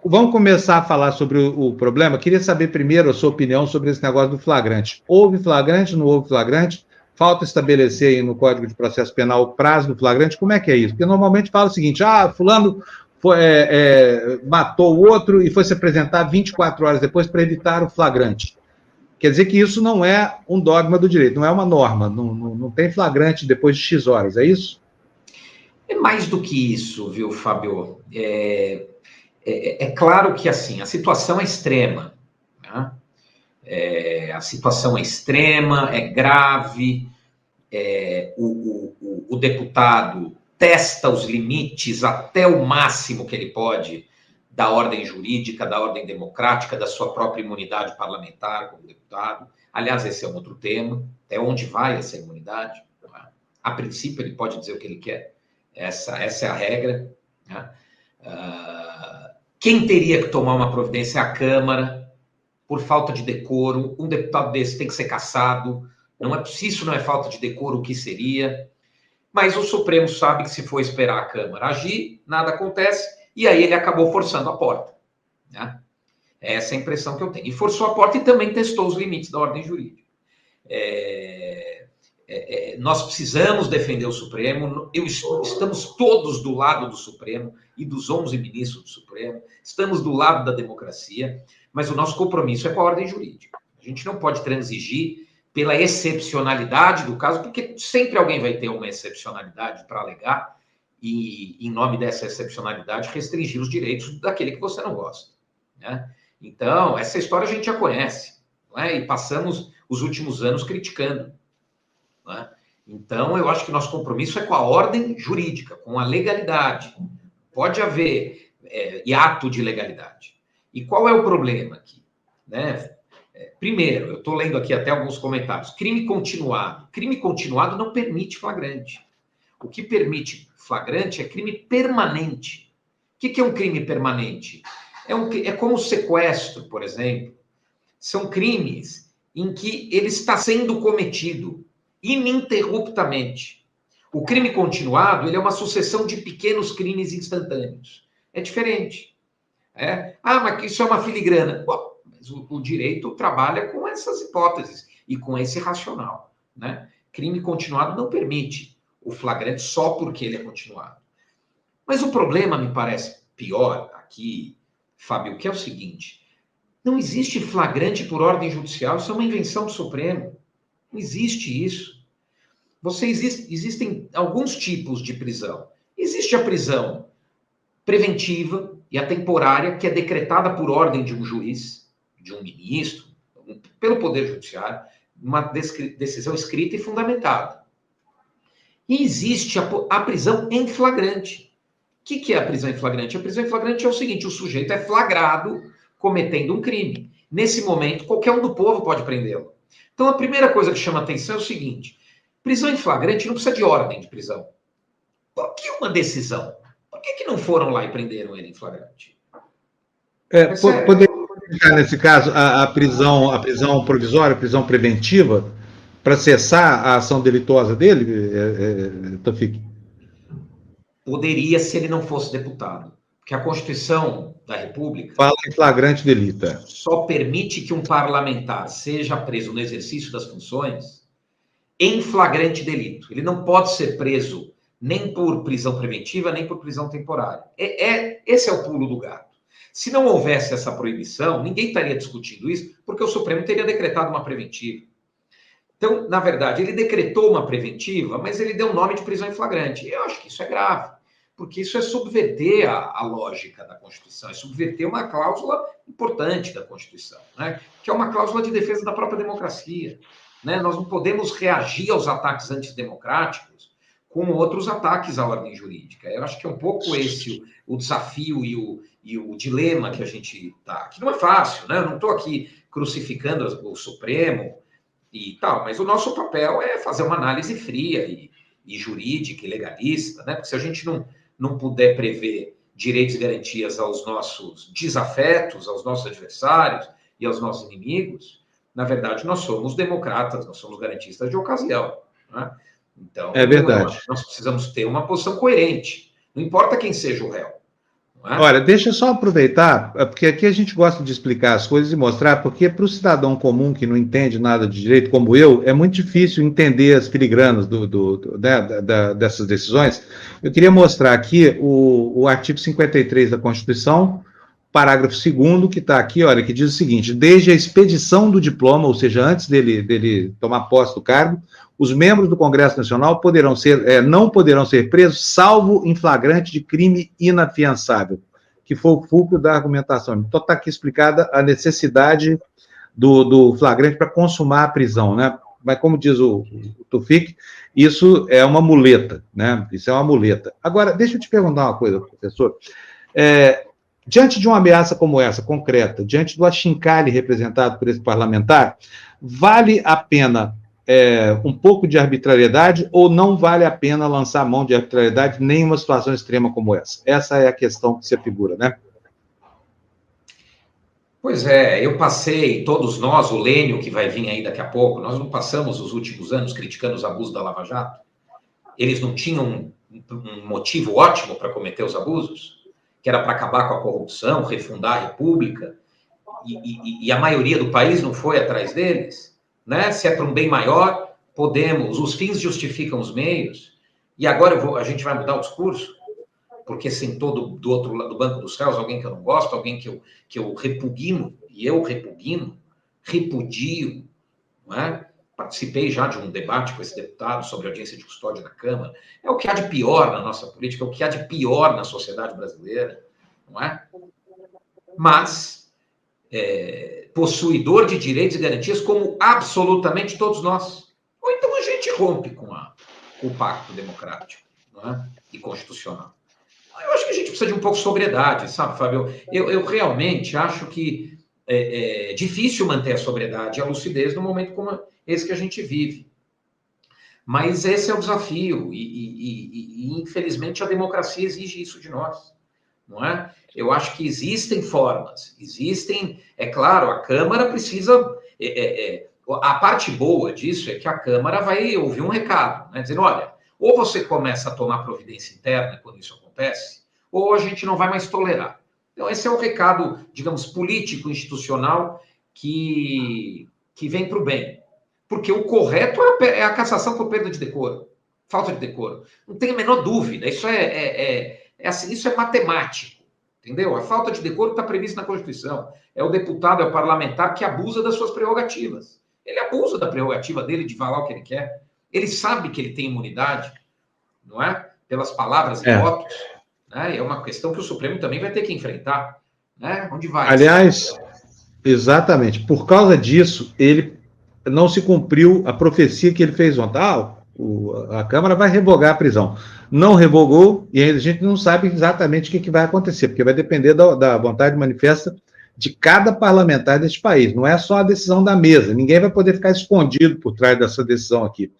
Vamos começar a falar sobre o problema. Queria saber primeiro a sua opinião sobre esse negócio do flagrante. Houve flagrante, não houve flagrante? Falta estabelecer aí no Código de Processo Penal o prazo do flagrante. Como é que é isso? Porque normalmente fala o seguinte, fulano matou o outro e foi se apresentar 24 horas depois para evitar o flagrante. Quer dizer que isso não é um dogma do direito, não é uma norma, não tem flagrante depois de X horas, é isso? É mais do que isso, viu, Fábio? É claro que, assim, a situação é extrema, né? A situação é extrema, é grave, o deputado testa os limites até o máximo que ele pode da ordem jurídica, da ordem democrática, da sua própria imunidade parlamentar como deputado. Aliás, esse é um outro tema, até onde vai essa imunidade? A princípio, ele pode dizer o que ele quer, essa é a regra, né? Quem teria que tomar uma providência é a Câmara, por falta de decoro. Um deputado desse tem que ser cassado. Se isso não é falta de decoro, o que seria? Mas o Supremo sabe que se for esperar a Câmara agir, nada acontece, e aí ele acabou forçando a porta, né? Essa é a impressão que eu tenho. E forçou a porta e também testou os limites da ordem jurídica. Nós precisamos defender o Supremo, estamos todos do lado do Supremo e dos 11 ministros do Supremo, estamos do lado da democracia, mas o nosso compromisso é com a ordem jurídica. A gente não pode transigir pela excepcionalidade do caso, porque sempre alguém vai ter uma excepcionalidade para alegar e, em nome dessa excepcionalidade, restringir os direitos daquele que você não gosta, né? Então, essa história a gente já conhece, não é? E passamos os últimos anos criticando, né? Então, eu acho que nosso compromisso é com a ordem jurídica, com a legalidade. Pode haver hiato de legalidade. E qual é o problema aqui, né? Primeiro, eu estou lendo aqui até alguns comentários. Crime continuado. Crime continuado não permite flagrante. O que permite flagrante é crime permanente. O que é um crime permanente? É como o sequestro, por exemplo. São crimes em que ele está sendo cometido ininterruptamente. O crime continuado, ele é uma sucessão de pequenos crimes instantâneos. É diferente. Mas isso é uma filigrana. Bom, mas o direito trabalha com essas hipóteses e com esse racional, né? Crime continuado não permite o flagrante só porque ele é continuado. Mas o problema, me parece pior aqui, Fábio, que é o seguinte: não existe flagrante por ordem judicial, isso é uma invenção do Supremo. Não existe isso. Existem alguns tipos de prisão. Existe a prisão preventiva e a temporária, que é decretada por ordem de um juiz, de um ministro, pelo Poder Judiciário, uma decisão escrita e fundamentada. E existe a prisão em flagrante. O que é a prisão em flagrante? A prisão em flagrante é o seguinte: o sujeito é flagrado cometendo um crime. Nesse momento, qualquer um do povo pode prendê-lo. Então, a primeira coisa que chama atenção é o seguinte: prisão em flagrante não precisa de ordem de prisão. Por que uma decisão? Por que não foram lá e prenderam ele em flagrante? Poderia ficar, nesse caso, a prisão provisória, a prisão preventiva, para cessar a ação delituosa dele, Taufik? Poderia, se ele não fosse deputado. Porque a Constituição da República fala em flagrante delito. Só permite que um parlamentar seja preso no exercício das funções em flagrante delito. Ele não pode ser preso nem por prisão preventiva, nem por prisão temporária. Esse é o pulo do gato. Se não houvesse essa proibição, ninguém estaria discutindo isso, porque o Supremo teria decretado uma preventiva. Então, na verdade, ele decretou uma preventiva, mas ele deu o nome de prisão em flagrante. Eu acho que isso é grave, porque isso é subverter a lógica da Constituição, é subverter uma cláusula importante da Constituição, né? Que é uma cláusula de defesa da própria democracia, né? Nós não podemos reagir aos ataques antidemocráticos com outros ataques à ordem jurídica. Eu acho que é um pouco esse o desafio e o dilema que a gente está. Que não é fácil, né? Eu não estou aqui crucificando o Supremo e tal, mas o nosso papel é fazer uma análise fria e jurídica e legalista, né? Porque se a gente não puder prever direitos e garantias aos nossos desafetos, aos nossos adversários e aos nossos inimigos, na verdade, nós somos democratas, nós somos garantistas de ocasião, né? Então, é verdade. Nós precisamos ter uma posição coerente. Não importa quem seja o réu, não é? Olha, deixa eu só aproveitar, porque aqui a gente gosta de explicar as coisas e mostrar, porque para o cidadão comum que não entende nada de direito, como eu, é muito difícil entender as filigranas dessas decisões. Eu queria mostrar aqui o artigo 53 da Constituição, parágrafo 2º, que está aqui, olha, que diz o seguinte: desde a expedição do diploma, ou seja, antes dele tomar posse do cargo, os membros do Congresso Nacional não poderão ser presos, salvo em flagrante de crime inafiançável, que foi o fulcro da argumentação. Então está aqui explicada a necessidade do flagrante para consumar a prisão, né? Mas como diz o Tufik, isso é uma muleta, né? Isso é uma muleta. Agora, deixa eu te perguntar uma coisa, professor. Diante de uma ameaça como essa, concreta, diante do achincalhe representado por esse parlamentar, vale a pena um pouco de arbitrariedade ou não vale a pena lançar a mão de arbitrariedade nem em uma situação extrema como essa? Essa é a questão que se afigura, né? Pois é, eu passei, todos nós, o Lênio, que vai vir aí daqui a pouco, nós não passamos os últimos anos criticando os abusos da Lava Jato? Eles não tinham um motivo ótimo para cometer os abusos? Que era para acabar com a corrupção, refundar a República, e a maioria do país não foi atrás deles? Né? Se é para um bem maior, podemos, os fins justificam os meios, e agora a gente vai mudar o discurso, porque sentou do outro lado do banco dos réus alguém que eu não gosto, alguém que eu repugno, e eu repudio, não é? Participei já de um debate com esse deputado sobre audiência de custódia na Câmara. É o que há de pior na nossa política, é o que há de pior na sociedade brasileira, não é? Mas possuidor de direitos e garantias como absolutamente todos nós. Ou então a gente rompe com o pacto democrático, não é? E constitucional. Eu acho que a gente precisa de um pouco de sobriedade, sabe, Fábio? Eu realmente acho que é difícil manter a sobriedade e a lucidez no momento como esse que a gente vive. Mas esse é o desafio e infelizmente, a democracia exige isso de nós, não é? Eu acho que existem formas, é claro, a Câmara precisa... a parte boa disso é que a Câmara vai ouvir um recado, né, dizendo, olha, ou você começa a tomar providência interna quando isso acontece, ou a gente não vai mais tolerar. Então, esse é o recado, digamos, político, institucional, que vem para o bem. Porque o correto é a cassação por perda de decoro, falta de decoro. Não tem a menor dúvida, isso assim, isso é matemático, entendeu? A falta de decoro está prevista na Constituição. É o deputado, é o parlamentar que abusa das suas prerrogativas. Ele abusa da prerrogativa dele de falar o que ele quer. Ele sabe que ele tem imunidade, não é? Pelas palavras e votos. Né? É uma questão que o Supremo também vai ter que enfrentar. Né? Onde vai? Aliás, exatamente. Por causa disso, ele não se cumpriu a profecia que ele fez ontem. A Câmara vai revogar a prisão. Não revogou e a gente não sabe exatamente o que vai acontecer, porque vai depender da vontade manifesta de cada parlamentar deste país. Não é só a decisão da mesa. Ninguém vai poder ficar escondido por trás dessa decisão aqui.